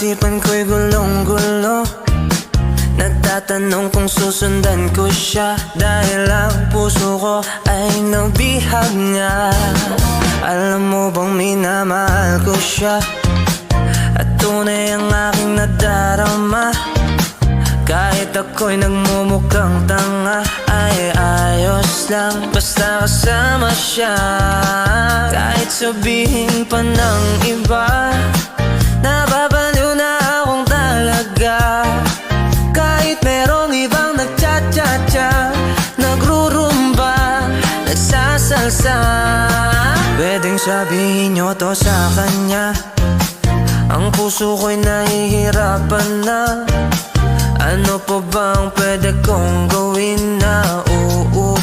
isipan ko'y gulong-gulo. Nagtatanong kung susundan ko siya, dahil ang puso ko ay nabihag nga. Alam mo bang minamahal ko siya, at tunay ang aking nadarama. Kahit ako'y nagmumukhang tanga, ay ayos lang basta kasama siya. Kahit sabihin pa ng iba, nababaliw na akong talaga. Kahit merong ibang nagcha-cha-cha, nagrurumba, nagsasalsa, pwedeng sabihin nyo to sa kanya. Ang puso ko'y nahihirapan na. Ano pa bang pwede kong gawin na